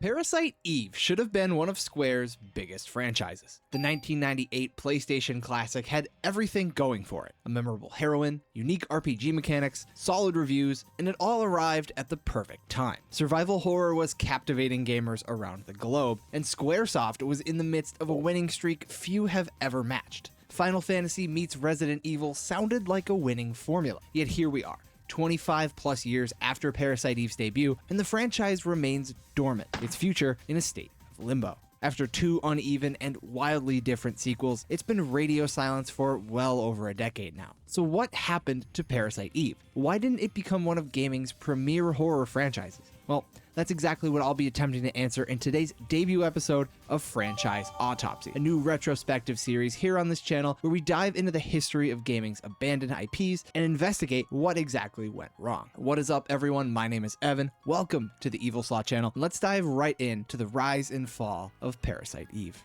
Parasite Eve should have been one of Square's biggest franchises. The 1998 PlayStation classic had everything going for it. A memorable heroine, unique RPG mechanics, solid reviews, and it all arrived at the perfect time. Survival horror was captivating gamers around the globe, and Squaresoft was in the midst of a winning streak few have ever matched. Final Fantasy meets Resident Evil sounded like a winning formula, yet here we are. 25 plus years after Parasite Eve's debut, and the franchise remains dormant, its future in a state of limbo. After two uneven and wildly different sequels, it's been radio silence for well over a decade now. So what happened to Parasite Eve? Why didn't it become one of gaming's premier horror franchises? Well, that's exactly what I'll be attempting to answer in today's debut episode of Franchise Autopsy, a new retrospective series here on this channel where we dive into the history of gaming's abandoned IPs and investigate what exactly went wrong. What is up, everyone? My name is Evan. Welcome to the evilslaw channel. Let's dive right into the rise and fall of Parasite Eve.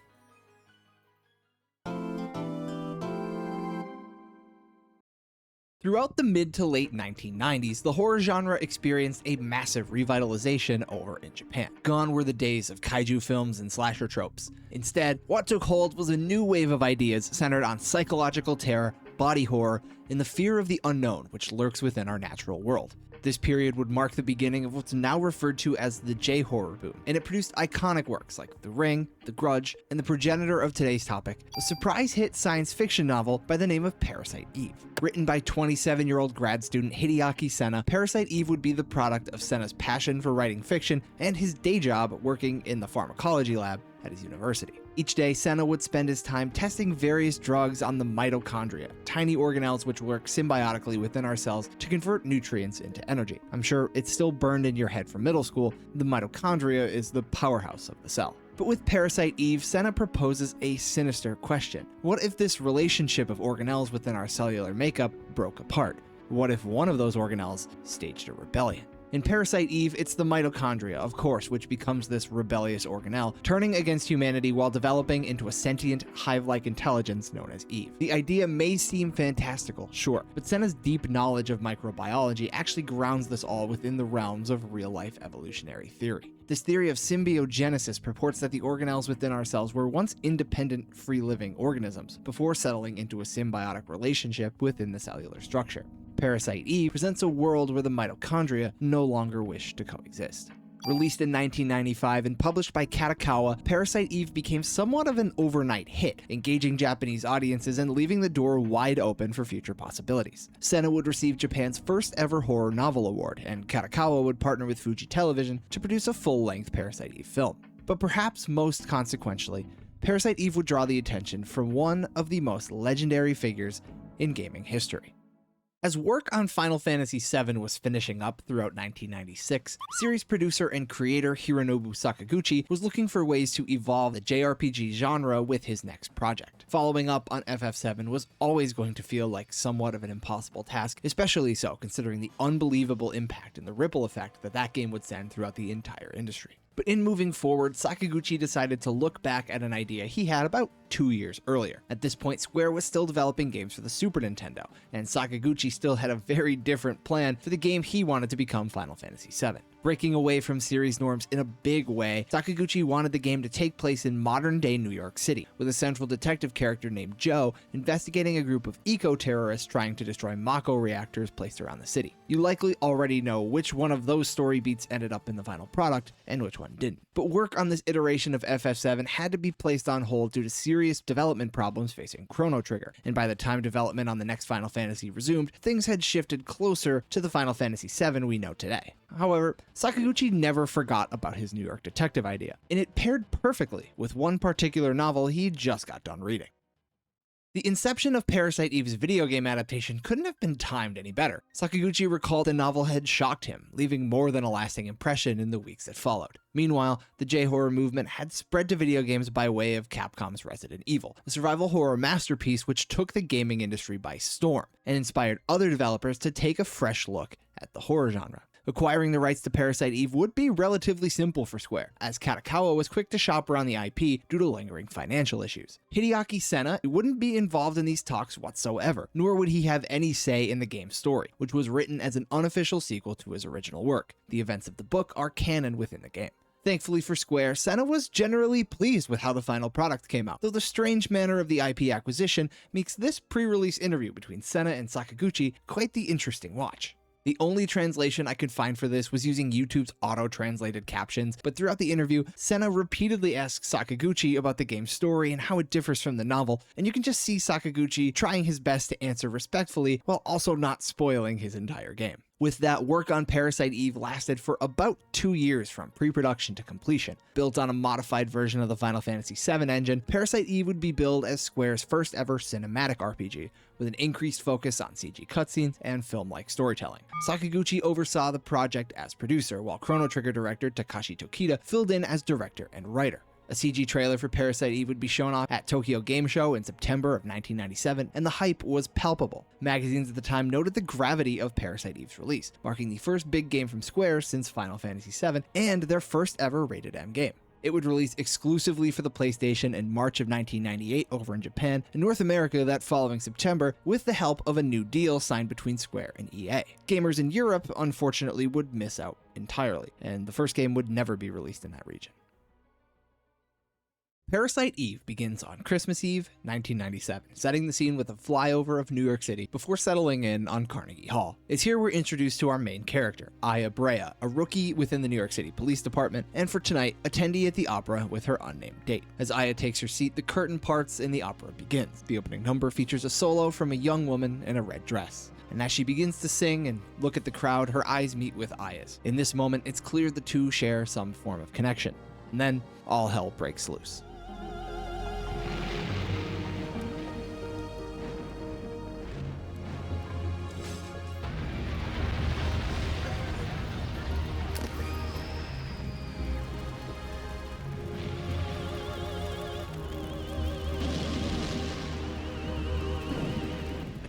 Throughout the mid to late 1990s, the horror genre experienced a massive revitalization over in Japan. Gone were the days of kaiju films and slasher tropes. Instead, what took hold was a new wave of ideas centered on psychological terror, body horror, and the fear of the unknown which lurks within our natural world. This period would mark the beginning of what's now referred to as the J-horror boom, and it produced iconic works like The Ring, The Grudge, and the progenitor of today's topic, a surprise hit science fiction novel by the name of Parasite Eve. Written by 27-year-old grad student Hideaki Senna, Parasite Eve would be the product of Senna's passion for writing fiction and his day job working in the pharmacology lab at his university. Each day, Senna would spend his time testing various drugs on the mitochondria, tiny organelles which work symbiotically within our cells to convert nutrients into energy. I'm sure it's still burned in your head from middle school, the mitochondria is the powerhouse of the cell. But with Parasite Eve, Senna proposes a sinister question. What if this relationship of organelles within our cellular makeup broke apart? What if one of those organelles staged a rebellion? In Parasite Eve, it's the mitochondria, of course, which becomes this rebellious organelle, turning against humanity while developing into a sentient, hive-like intelligence known as Eve. The idea may seem fantastical, sure, but Senna's deep knowledge of microbiology actually grounds this all within the realms of real-life evolutionary theory. This theory of symbiogenesis purports that the organelles within our cells were once independent, free-living organisms, before settling into a symbiotic relationship within the cellular structure. Parasite Eve presents a world where the mitochondria no longer wish to coexist. Released in 1995 and published by Kadokawa, Parasite Eve became somewhat of an overnight hit, engaging Japanese audiences and leaving the door wide open for future possibilities. Senna would receive Japan's first ever horror novel award, and Kadokawa would partner with Fuji Television to produce a full-length Parasite Eve film. But perhaps most consequentially, Parasite Eve would draw the attention from one of the most legendary figures in gaming history. As work on Final Fantasy VII was finishing up throughout 1996, series producer and creator Hironobu Sakaguchi was looking for ways to evolve the JRPG genre with his next project. Following up on FF7 was always going to feel like somewhat of an impossible task, especially so considering the unbelievable impact and the ripple effect that game would send throughout the entire industry. But in moving forward, Sakaguchi decided to look back at an idea he had about 2 years earlier. At this point, Square was still developing games for the Super Nintendo, and Sakaguchi still had a very different plan for the game he wanted to become Final Fantasy VII. Breaking away from series norms in a big way, Sakaguchi wanted the game to take place in modern-day New York City, with a central detective character named Joe investigating a group of eco-terrorists trying to destroy Mako reactors placed around the city. You likely already know which one of those story beats ended up in the final product, and which one didn't. But work on this iteration of FF7 had to be placed on hold due to serious development problems facing Chrono Trigger, and by the time development on the next Final Fantasy resumed, things had shifted closer to the Final Fantasy VII we know today. However, Sakaguchi never forgot about his New York detective idea, and it paired perfectly with one particular novel he just got done reading. The inception of Parasite Eve's video game adaptation couldn't have been timed any better. Sakaguchi recalled the novel had shocked him, leaving more than a lasting impression in the weeks that followed. Meanwhile, the J-horror movement had spread to video games by way of Capcom's Resident Evil, a survival horror masterpiece which took the gaming industry by storm, and inspired other developers to take a fresh look at the horror genre. Acquiring the rights to Parasite Eve would be relatively simple for Square, as Kadokawa was quick to shop around the IP due to lingering financial issues. Hideaki Senna wouldn't be involved in these talks whatsoever, nor would he have any say in the game's story, which was written as an unofficial sequel to his original work. The events of the book are canon within the game. Thankfully for Square, Senna was generally pleased with how the final product came out, though the strange manner of the IP acquisition makes this pre-release interview between Senna and Sakaguchi quite the interesting watch. The only translation I could find for this was using YouTube's auto-translated captions, but throughout the interview, Senna repeatedly asks Sakaguchi about the game's story and how it differs from the novel, and you can just see Sakaguchi trying his best to answer respectfully while also not spoiling his entire game. With that, work on Parasite Eve lasted for about 2 years from pre-production to completion. Built on a modified version of the Final Fantasy VII engine, Parasite Eve would be billed as Square's first ever cinematic RPG, with an increased focus on CG cutscenes and film-like storytelling. Sakaguchi oversaw the project as producer, while Chrono Trigger director Takashi Tokita filled in as director and writer. A CG trailer for Parasite Eve would be shown off at Tokyo Game Show in September of 1997, and the hype was palpable. Magazines at the time noted the gravity of Parasite Eve's release, marking the first big game from Square since Final Fantasy VII, and their first ever rated M game. It would release exclusively for the PlayStation in March of 1998 over in Japan, and North America that following September with the help of a new deal signed between Square and EA. Gamers in Europe, unfortunately, would miss out entirely, and the first game would never be released in that region. Parasite Eve begins on Christmas Eve, 1997, setting the scene with a flyover of New York City before settling in on Carnegie Hall. It's here we're introduced to our main character, Aya Brea, a rookie within the New York City Police Department, and for tonight, attendee at the opera with her unnamed date. As Aya takes her seat, the curtain parts and the opera begins. The opening number features a solo from a young woman in a red dress. And as she begins to sing and look at the crowd, her eyes meet with Aya's. In this moment, it's clear the two share some form of connection. And then, all hell breaks loose.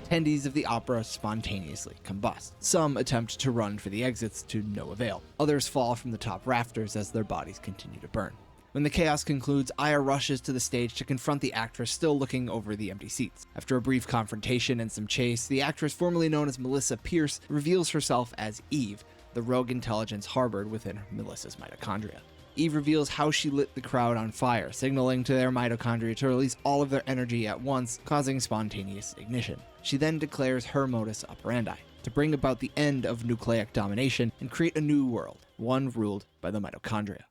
Attendees of the opera spontaneously combust. Some attempt to run for the exits to no avail. Others fall from the top rafters as their bodies continue to burn. When the chaos concludes, Aya rushes to the stage to confront the actress still looking over the empty seats. After a brief confrontation and some chase, the actress formerly known as Melissa Pierce reveals herself as Eve, the rogue intelligence harbored within Melissa's mitochondria. Eve reveals how she lit the crowd on fire, signaling to their mitochondria to release all of their energy at once, causing spontaneous ignition. She then declares her modus operandi, to bring about the end of nucleic domination and create a new world, one ruled by the mitochondria.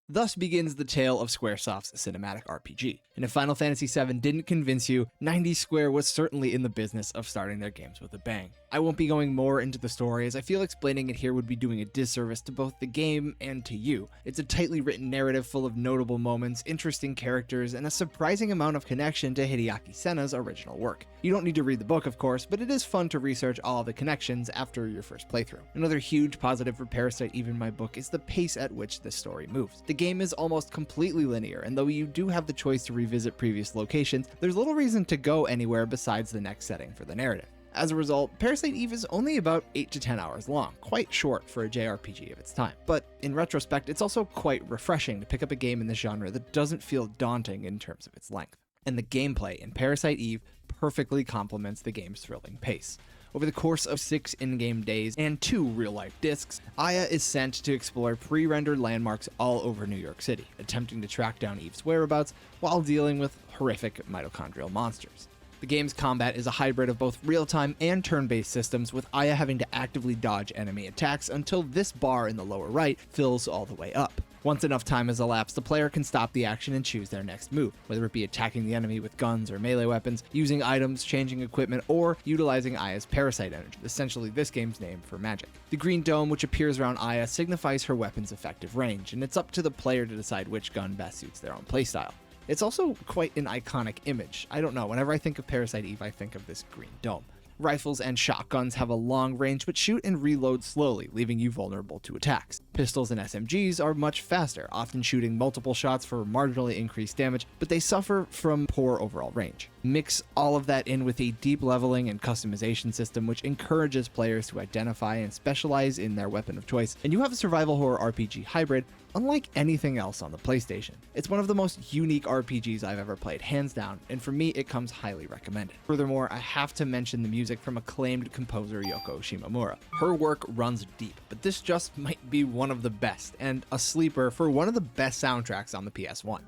Thus begins the tale of Squaresoft's cinematic RPG. And if Final Fantasy VII didn't convince you, 90s Square was certainly in the business of starting their games with a bang. I won't be going more into the story, as I feel explaining it here would be doing a disservice to both the game and to you. It's a tightly written narrative full of notable moments, interesting characters, and a surprising amount of connection to Hideaki Senna's original work. You don't need to read the book, of course, but it is fun to research all the connections after your first playthrough. Another huge positive for Parasite Eve in my book is the pace at which this story moves. The game is almost completely linear, and though you do have the choice to revisit previous locations, there's little reason to go anywhere besides the next setting for the narrative. As a result, Parasite Eve is only about 8 to 10 hours long, quite short for a JRPG of its time. But in retrospect, it's also quite refreshing to pick up a game in this genre that doesn't feel daunting in terms of its length. And the gameplay in Parasite Eve perfectly complements the game's thrilling pace. Over the course of 6 in-game days and 2 real-life discs, Aya is sent to explore pre-rendered landmarks all over New York City, attempting to track down Eve's whereabouts while dealing with horrific mitochondrial monsters. The game's combat is a hybrid of both real-time and turn-based systems, with Aya having to actively dodge enemy attacks until this bar in the lower right fills all the way up. Once enough time has elapsed, the player can stop the action and choose their next move, whether it be attacking the enemy with guns or melee weapons, using items, changing equipment, or utilizing Aya's parasite energy, essentially this game's name for magic. The green dome which appears around Aya signifies her weapon's effective range, and it's up to the player to decide which gun best suits their own playstyle. It's also quite an iconic image. I don't know, whenever I think of Parasite Eve, I think of this green dome. Rifles and shotguns have a long range but shoot and reload slowly, leaving you vulnerable to attacks. Pistols and SMGs are much faster, often shooting multiple shots for marginally increased damage, but they suffer from poor overall range. Mix all of that in with a deep leveling and customization system which encourages players to identify and specialize in their weapon of choice, and you have a survival horror RPG hybrid unlike anything else on the PlayStation. It's one of the most unique RPGs I've ever played, hands down, and for me it comes highly recommended. Furthermore, I have to mention the music music from acclaimed composer Yoko Shimomura. Her work runs deep, but this just might be one of the best, and a sleeper for one of the best soundtracks on the PS1.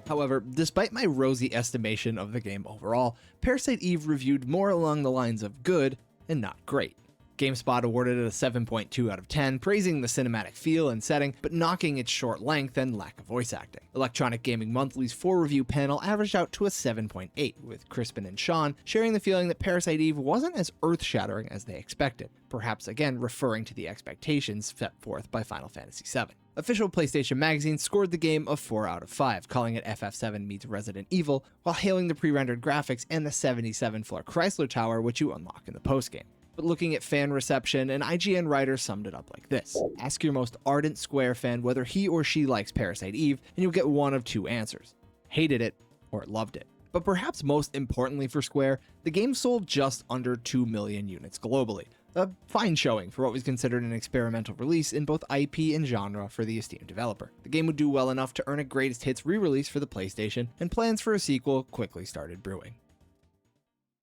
However, despite my rosy estimation of the game overall, Parasite Eve reviewed more along the lines of good and not great. GameSpot awarded it a 7.2 out of 10, praising the cinematic feel and setting, but knocking its short length and lack of voice acting. Electronic Gaming Monthly's 4-review panel averaged out to a 7.8, with Crispin and Sean sharing the feeling that Parasite Eve wasn't as earth-shattering as they expected, perhaps again referring to the expectations set forth by Final Fantasy VII. Official PlayStation Magazine scored the game a 4 out of 5, calling it FF7 meets Resident Evil, while hailing the pre-rendered graphics and the 77-floor Chrysler Tower, which you unlock in the postgame. But looking at fan reception, an IGN writer summed it up like this: ask your most ardent Square fan whether he or she likes Parasite Eve, and you'll get one of two answers: hated it or loved it. But perhaps most importantly for Square, the game sold just under 2 million units globally, a fine showing for what was considered an experimental release in both IP and genre for the esteemed developer. The game would do well enough to earn a greatest hits re-release for the PlayStation, and plans for a sequel quickly started brewing.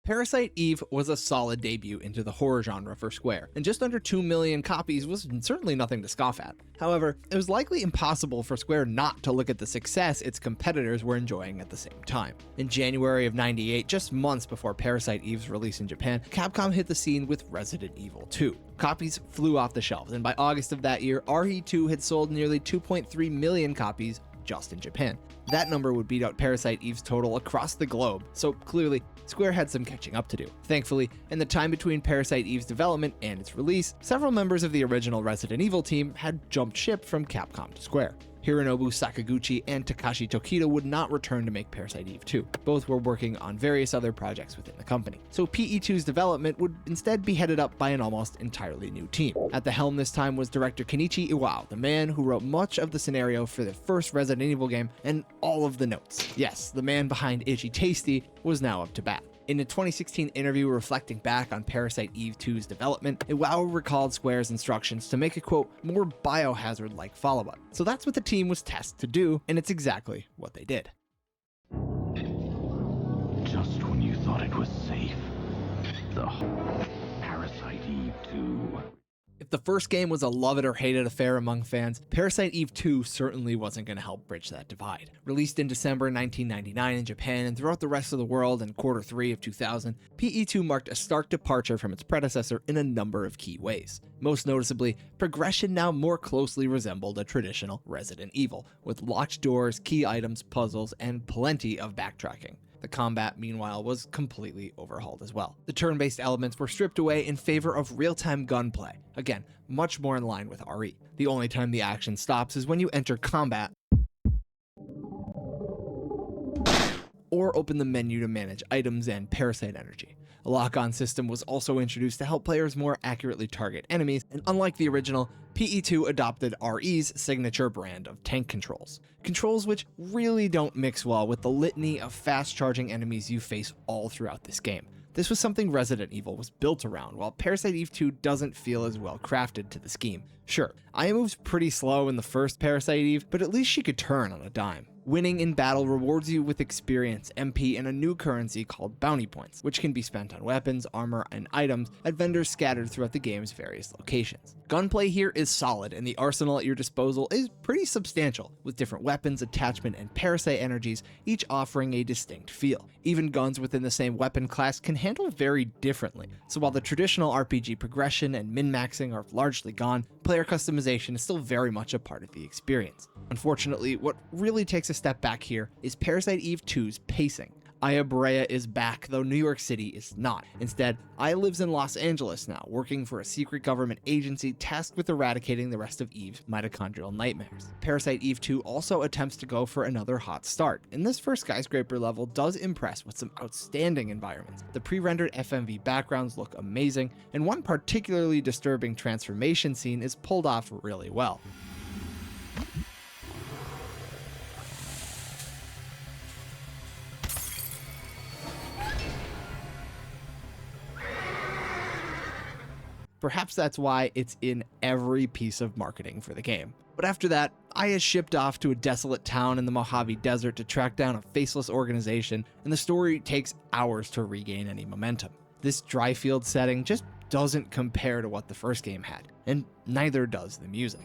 Parasite Eve was a solid debut into the horror genre for Square, and just under 2 million copies was certainly nothing to scoff at. However, it was likely impossible for Square not to look at the success its competitors were enjoying at the same time. In January of '98, just months before Parasite Eve's release in Japan, Capcom hit the scene with Resident Evil 2. Copies flew off the shelves, and by August of that year, RE2 had sold nearly 2.3 million copies just in Japan. That number would beat out Parasite Eve's total across the globe, so clearly, Square had some catching up to do. Thankfully, in the time between Parasite Eve's development and its release, several members of the original Resident Evil team had jumped ship from Capcom to Square. Hironobu Sakaguchi and Takashi Tokita would not return to make Parasite Eve 2. Both were working on various other projects within the company. So PE2's development would instead be headed up by an almost entirely new team. At the helm this time was director Kenichi Iwao, the man who wrote much of the scenario for the first Resident Evil game and all of the notes. Yes, the man behind Itchy Tasty was now up to bat. In a 2016 interview reflecting back on Parasite Eve 2's development, Iwao recalled Square's instructions to make a, quote, more Biohazard-like follow-up. So that's what the team was tasked to do, and it's exactly what they did. Just when you thought it was safe, the Parasite Eve 2. If the first game was a love it or hate it affair among fans, Parasite Eve 2 certainly wasn't going to help bridge that divide. Released in December 1999 in Japan and throughout the rest of the world in Q3 of 2000, PE2 marked a stark departure from its predecessor in a number of key ways. Most noticeably, progression now more closely resembled a traditional Resident Evil, with locked doors, key items, puzzles, and plenty of backtracking. The combat, meanwhile, was completely overhauled as well. The turn-based elements were stripped away in favor of real-time gunplay. Again, much more in line with RE. The only time the action stops is when you enter combat or open the menu to manage items and parasite energy. A lock-on system was also introduced to help players more accurately target enemies, and unlike the original, PE2 adopted RE's signature brand of tank controls. Controls which really don't mix well with the litany of fast-charging enemies you face all throughout this game. This was something Resident Evil was built around, while Parasite Eve 2 doesn't feel as well crafted to the scheme. Sure, Aya moves pretty slow in the first Parasite Eve, but at least she could turn on a dime. Winning in battle rewards you with experience, MP, and a new currency called bounty points, which can be spent on weapons, armor, and items at vendors scattered throughout the game's various locations. Gunplay here is solid, and the arsenal at your disposal is pretty substantial, with different weapons, attachment, and parasite energies, each offering a distinct feel. Even guns within the same weapon class can handle very differently, so while the traditional RPG progression and min-maxing are largely gone, player customization is still very much a part of the experience. Unfortunately, what really takes a step back here is Parasite Eve 2's pacing. Aya Brea is back, though New York City is not. Instead, Aya lives in Los Angeles now, working for a secret government agency tasked with eradicating the rest of Eve's mitochondrial nightmares. Parasite Eve 2 also attempts to go for another hot start, and this first skyscraper level does impress with some outstanding environments. The pre-rendered FMV backgrounds look amazing, and one particularly disturbing transformation scene is pulled off really well. Perhaps that's why it's in every piece of marketing for the game. But after that, Aya is shipped off to a desolate town in the Mojave Desert to track down a faceless organization, and the story takes hours to regain any momentum. This dry field setting just doesn't compare to what the first game had, and neither does the music.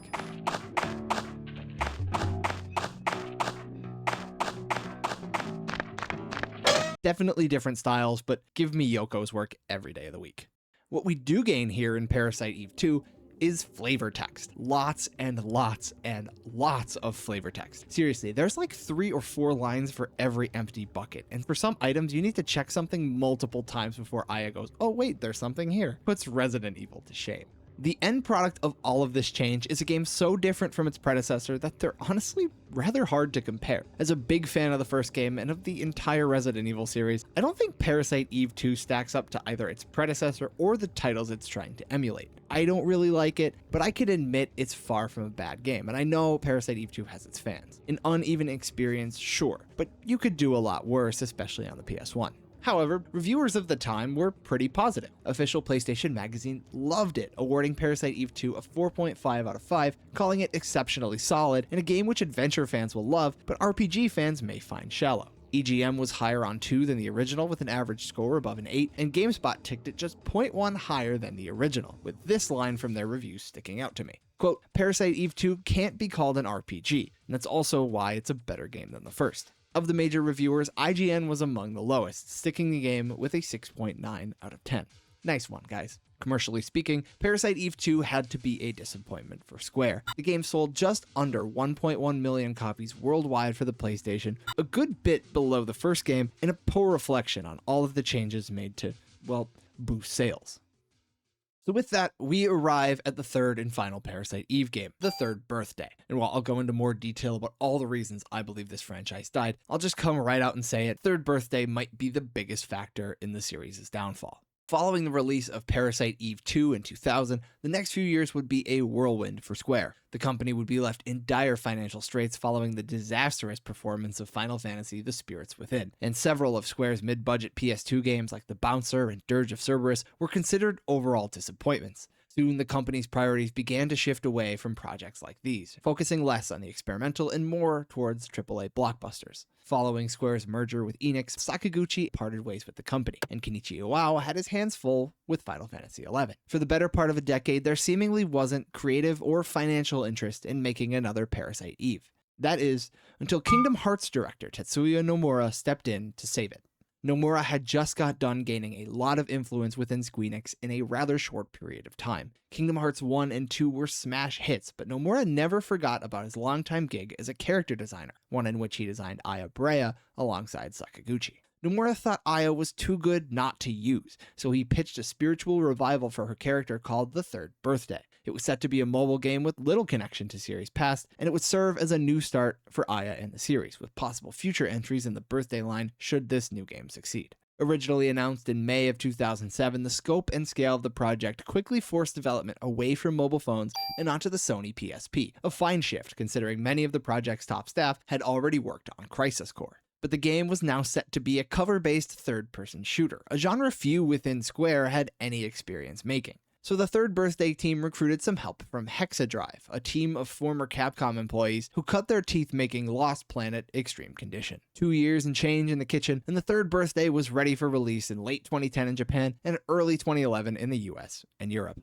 Definitely different styles, but give me Yoko's work every day of the week. What we do gain here in Parasite Eve 2 is flavor text. Lots and lots and lots of flavor text. Seriously, there's like 3 or 4 lines for every empty bucket, and for some items you need to check something multiple times before Aya goes, oh wait, there's something here. Puts Resident Evil to shame. The end product of all of this change is a game so different from its predecessor that they're honestly rather hard to compare. As a big fan of the first game and of the entire Resident Evil series, I don't think Parasite Eve 2 stacks up to either its predecessor or the titles it's trying to emulate. I don't really like it, but I can admit it's far from a bad game, and I know Parasite Eve 2 has its fans. An uneven experience, sure, but you could do a lot worse, especially on the PS1. However, reviewers of the time were pretty positive. Official PlayStation Magazine loved it, awarding Parasite Eve 2 a 4.5 out of 5, calling it exceptionally solid and a game which adventure fans will love, but RPG fans may find shallow. EGM was higher on 2 than the original with an average score above an 8, and GameSpot ticked it just 0.1 higher than the original, with this line from their review sticking out to me. Quote, Parasite Eve 2 can't be called an RPG, and that's also why it's a better game than the first. Of the major reviewers, IGN was among the lowest, sticking the game with a 6.9 out of 10. Nice one, guys. Commercially speaking, Parasite Eve 2 had to be a disappointment for Square. The game sold just under 1.1 million copies worldwide for the PlayStation, a good bit below the first game, and a poor reflection on all of the changes made to, well, boost sales. So with that, we arrive at the third and final Parasite Eve game, The Third Birthday. And while I'll go into more detail about all the reasons I believe this franchise died, I'll just come right out and say it, Third Birthday might be the biggest factor in the series' downfall. Following the release of Parasite Eve 2 in 2000, the next few years would be a whirlwind for Square. The company would be left in dire financial straits following the disastrous performance of Final Fantasy The Spirits Within, and several of Square's mid-budget PS2 games like The Bouncer and Dirge of Cerberus were considered overall disappointments. Soon, the company's priorities began to shift away from projects like these, focusing less on the experimental and more towards AAA blockbusters. Following Square's merger with Enix, Sakaguchi parted ways with the company, and Kenichi Iwao had his hands full with Final Fantasy XI. For the better part of a decade, there seemingly wasn't creative or financial interest in making another Parasite Eve. That is, until Kingdom Hearts director Tetsuya Nomura stepped in to save it. Nomura had just got done gaining a lot of influence within Squeenix in a rather short period of time. Kingdom Hearts 1 and 2 were smash hits, but Nomura never forgot about his longtime gig as a character designer, one in which he designed Aya Brea alongside Sakaguchi. Nomura thought Aya was too good not to use, so he pitched a spiritual revival for her character called The Third Birthday. It was set to be a mobile game with little connection to series past, and it would serve as a new start for Aya and the series, with possible future entries in the birthday line should this new game succeed. Originally announced in May of 2007, the scope and scale of the project quickly forced development away from mobile phones and onto the Sony PSP, a fine shift considering many of the project's top staff had already worked on Crisis Core. But the game was now set to be a cover-based third-person shooter, a genre few within Square had any experience making. So the Third Birthday team recruited some help from Hexadrive, a team of former Capcom employees who cut their teeth making Lost Planet Extreme Condition. 2 years and change in the kitchen, and the Third Birthday was ready for release in late 2010 in Japan and early 2011 in the US and Europe.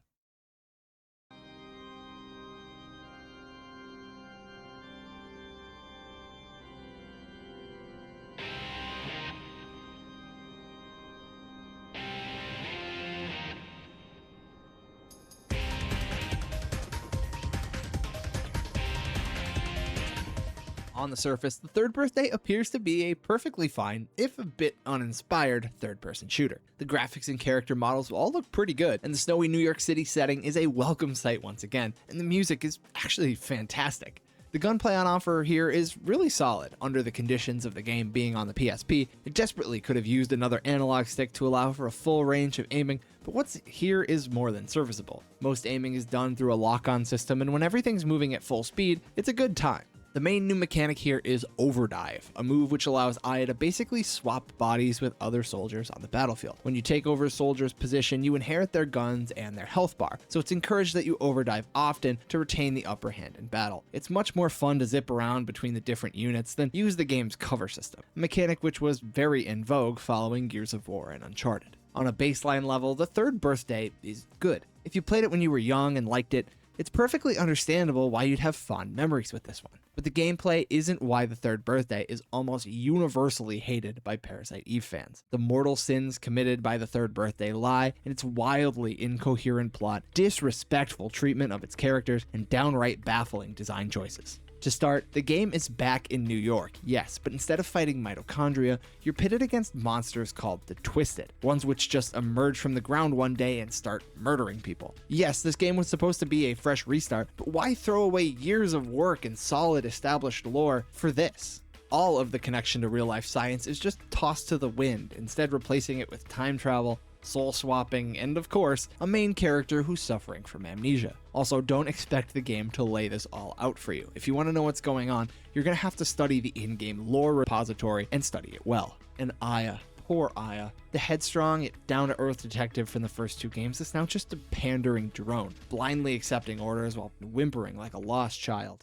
On the surface, The Third Birthday appears to be a perfectly fine, if a bit uninspired, third-person shooter. The graphics and character models all look pretty good, and the snowy New York City setting is a welcome sight once again, and the music is actually fantastic. The gunplay on offer here is really solid. Under the conditions of the game being on the PSP, it desperately could have used another analog stick to allow for a full range of aiming, but what's here is more than serviceable. Most aiming is done through a lock-on system, and when everything's moving at full speed, it's a good time. The main new mechanic here is Overdive, a move which allows Aya to basically swap bodies with other soldiers on the battlefield. When you take over a soldier's position, you inherit their guns and their health bar, so it's encouraged that you overdive often to retain the upper hand in battle. It's much more fun to zip around between the different units than use the game's cover system, a mechanic which was very in vogue following Gears of War and Uncharted. On a baseline level, the Third Birthday is good. If you played it when you were young and liked it, it's perfectly understandable why you'd have fond memories with this one. But the gameplay isn't why the Third Birthday is almost universally hated by Parasite Eve fans. The mortal sins committed by the Third Birthday lie in its wildly incoherent plot, disrespectful treatment of its characters, and downright baffling design choices. To start, the game is back in New York, yes, but instead of fighting mitochondria, you're pitted against monsters called the Twisted, ones which just emerge from the ground one day and start murdering people. Yes, this game was supposed to be a fresh restart, but why throw away years of work and solid established lore for this? All of the connection to real-life science is just tossed to the wind, instead replacing it with time travel, soul swapping, and of course, a main character who's suffering from amnesia. Also, don't expect the game to lay this all out for you. If you want to know what's going on, you're going to have to study the in-game lore repository and study it well. And Aya, poor Aya, the headstrong yet down-to-earth detective from the first two games is now just a pandering drone, blindly accepting orders while whimpering like a lost child.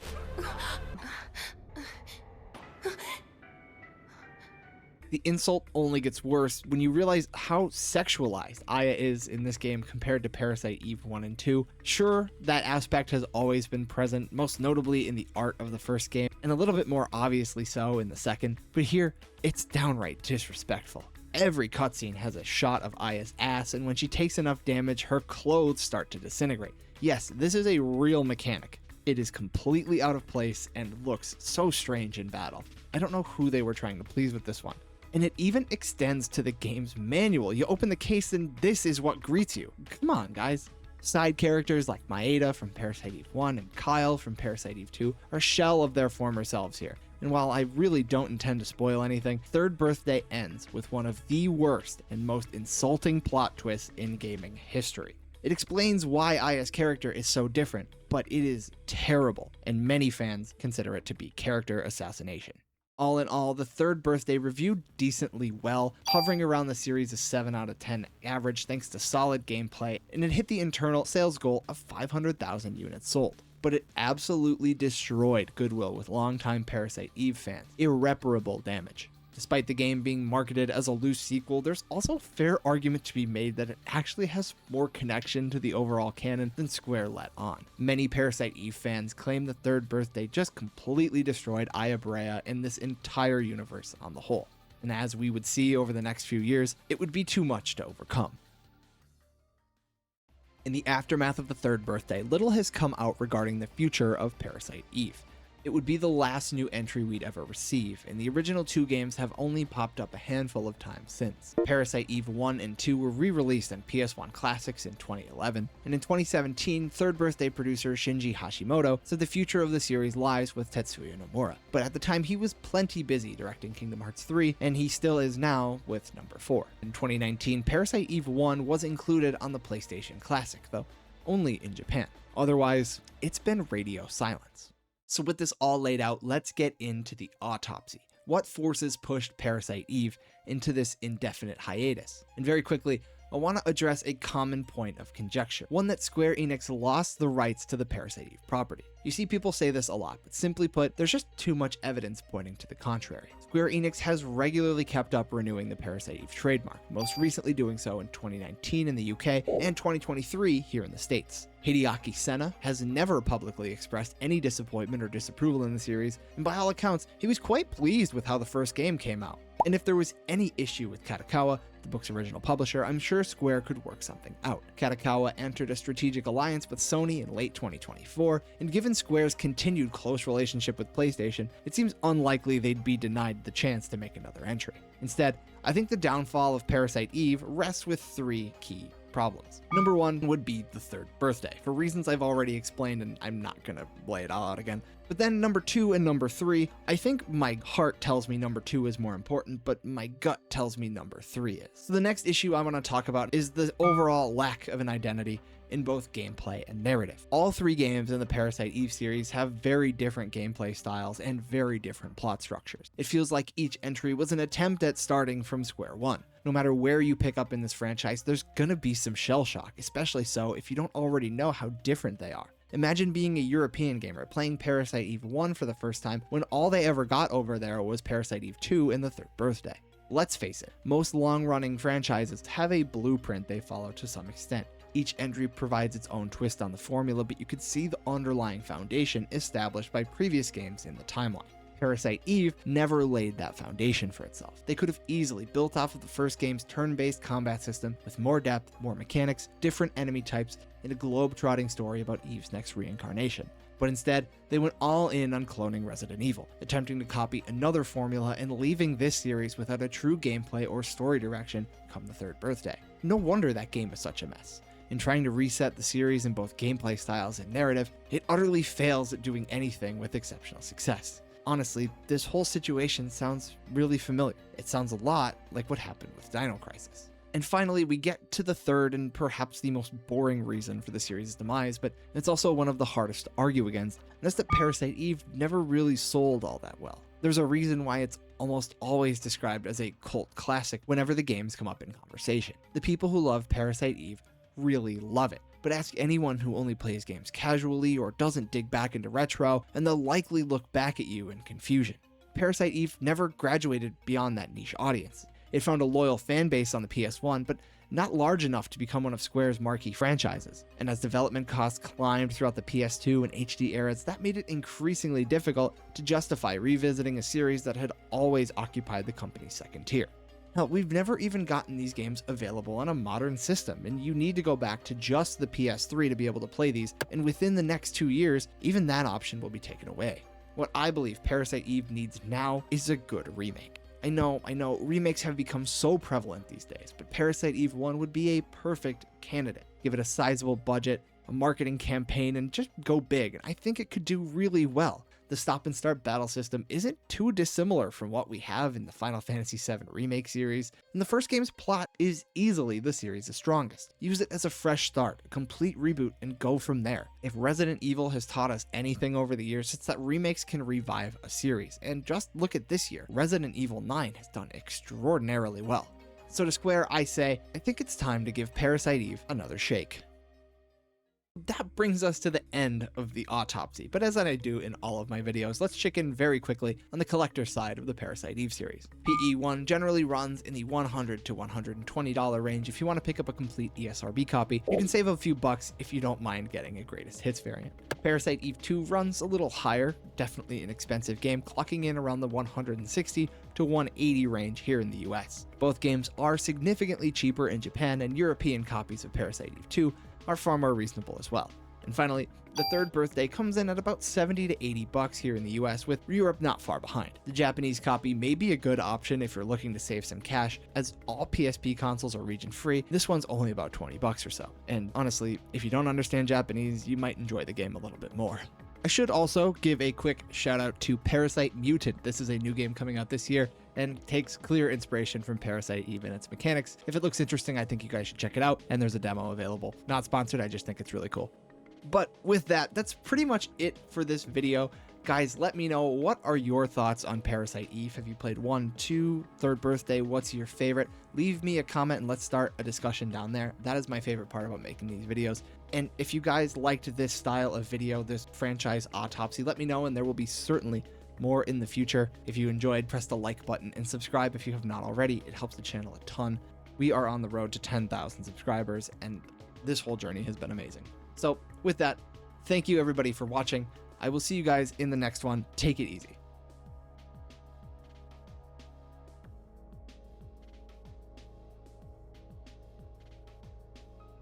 The insult only gets worse when you realize how sexualized Aya is in this game compared to Parasite Eve 1 and 2. Sure, that aspect has always been present, most notably in the art of the first game, and a little bit more obviously so in the second, but here, it's downright disrespectful. Every cutscene has a shot of Aya's ass, and when she takes enough damage, her clothes start to disintegrate. Yes, this is a real mechanic. It is completely out of place and looks so strange in battle. I don't know who they were trying to please with this one. And it even extends to the game's manual. You open the case and this is what greets you. Come on, guys. Side characters like Maeda from Parasite Eve 1 and Kyle from Parasite Eve 2 are a shell of their former selves here. And while I really don't intend to spoil anything, Third Birthday ends with one of the worst and most insulting plot twists in gaming history. It explains why Aya's character is so different, but it is terrible, and many fans consider it to be character assassination. All in all, the Third Birthday reviewed decently well, hovering around the series' 7 out of 10 average thanks to solid gameplay, and it hit the internal sales goal of 500,000 units sold. But it absolutely destroyed goodwill with longtime Parasite Eve fans. Irreparable damage. Despite the game being marketed as a loose sequel, there's also a fair argument to be made that it actually has more connection to the overall canon than Square let on. Many Parasite Eve fans claim the Third Birthday just completely destroyed Aya Brea and this entire universe on the whole. And as we would see over the next few years, it would be too much to overcome. In the aftermath of the Third Birthday, little has come out regarding the future of Parasite Eve. It would be the last new entry we'd ever receive, and the original two games have only popped up a handful of times since. Parasite Eve 1 and 2 were re-released on PS1 Classics in 2011, and in 2017, Third Birthday producer Shinji Hashimoto said the future of the series lies with Tetsuya Nomura. But at the time, he was plenty busy directing Kingdom Hearts 3, and he still is now with number 4. In 2019, Parasite Eve 1 was included on the PlayStation Classic, though only in Japan. Otherwise, it's been radio silence. So with this all laid out, let's get into the autopsy. What forces pushed Parasite Eve into this indefinite hiatus? And very quickly, I want to address a common point of conjecture, one that Square Enix lost the rights to the Parasite Eve property. You see people say this a lot, but simply put, there's just too much evidence pointing to the contrary. Square Enix has regularly kept up renewing the Parasite Eve trademark, most recently doing so in 2019 in the UK and 2023 here in the States. Hideaki Senna has never publicly expressed any disappointment or disapproval in the series, and by all accounts, he was quite pleased with how the first game came out. And if there was any issue with Kadokawa, the book's original publisher, I'm sure Square could work something out. Kadokawa entered a strategic alliance with Sony in late 2024, and given Square's continued close relationship with PlayStation, it seems unlikely they'd be denied the chance to make another entry. Instead, I think the downfall of Parasite Eve rests with 3 key problems. Number one would be the third birthday, for reasons I've already explained and I'm not gonna lay it all out again. But then number 2 and number 3, I think my heart tells me number 2 is more important, but my gut tells me number 3 is. So the next issue I want to talk about is the overall lack of an identity in both gameplay and narrative. All 3 games in the Parasite Eve series have very different gameplay styles and very different plot structures. It feels like each entry was an attempt at starting from square one. No matter where you pick up in this franchise, there's gonna be some shell shock, especially so if you don't already know how different they are. Imagine being a European gamer playing Parasite Eve 1 for the first time when all they ever got over there was Parasite Eve 2 and the third birthday. Let's face it, most long-running franchises have a blueprint they follow to some extent. Each entry provides its own twist on the formula, but you could see the underlying foundation established by previous games in the timeline. Parasite Eve never laid that foundation for itself. They could have easily built off of the first game's turn-based combat system with more depth, more mechanics, different enemy types, and a globe-trotting story about Eve's next reincarnation. But instead, they went all in on cloning Resident Evil, attempting to copy another formula and leaving this series without a true gameplay or story direction come the third birthday. No wonder that game is such a mess. In trying to reset the series in both gameplay styles and narrative, it utterly fails at doing anything with exceptional success. Honestly, this whole situation sounds really familiar. It sounds a lot like what happened with Dino Crisis. And finally, we get to the third and perhaps the most boring reason for the series' demise, but it's also one of the hardest to argue against, and that's that Parasite Eve never really sold all that well. There's a reason why it's almost always described as a cult classic whenever the games come up in conversation. The people who love Parasite Eve really love it. But ask anyone who only plays games casually or doesn't dig back into retro, and they'll likely look back at you in confusion. Parasite Eve never graduated beyond that niche audience. It found a loyal fan base on the PS1, but not large enough to become one of Square's marquee franchises. And as development costs climbed throughout the PS2 and HD eras, that made it increasingly difficult to justify revisiting a series that had always occupied the company's second tier. Hell, we've never even gotten these games available on a modern system, and you need to go back to just the PS3 to be able to play these, and within the next 2 years, even that option will be taken away. What I believe Parasite Eve needs now is a good remake. I know, remakes have become so prevalent these days, but Parasite Eve 1 would be a perfect candidate. Give it a sizable budget, a marketing campaign, and just go big, and I think it could do really well. The stop and start battle system isn't too dissimilar from what we have in the Final Fantasy VII Remake series, and the first game's plot is easily the series' strongest. Use it as a fresh start, a complete reboot, and go from there. If Resident Evil has taught us anything over the years, it's that remakes can revive a series, and just look at this year, Resident Evil 9 has done extraordinarily well. So to Square, I say, I think it's time to give Parasite Eve another shake. That brings us to the end of the Autopsy, but as I do in all of my videos, let's check in very quickly on the collector side of the Parasite Eve series. PE1 generally runs in the $100 to $120 range if you want to pick up a complete ESRB copy. You can save a few bucks if you don't mind getting a greatest hits variant. Parasite Eve 2 runs a little higher, definitely an expensive game, clocking in around the $160 to $180 range here in the US. Both games are significantly cheaper in Japan, and European copies of Parasite Eve 2 are far more reasonable as well. And finally, the third birthday comes in at about $70 to $80 here in the US, with Europe not far behind. The Japanese copy may be a good option if you're looking to save some cash, as all PSP consoles are region free. This one's only about $20 or so. And honestly, if you don't understand Japanese, you might enjoy the game a little bit more. I should also give a quick shout out to Parasite Mutant. This is a new game coming out this year and takes clear inspiration from Parasite Eve and its mechanics. If it looks interesting, I think you guys should check it out, and there's a demo available. Not sponsored, I just think it's really cool. But with that, that's pretty much it for this video. Guys, let me know, what are your thoughts on Parasite Eve? Have you played 1, 2, third birthday? What's your favorite? Leave me a comment and let's start a discussion down there. That is my favorite part about making these videos. And if you guys liked this style of video, this franchise Autopsy, let me know, and there will be certainly more in the future. If you enjoyed, press the like button and subscribe if you have not already. It helps the channel a ton. We are on the road to 10,000 subscribers, and this whole journey has been amazing. So with that, thank you everybody for watching. I will see you guys in the next one. Take it easy.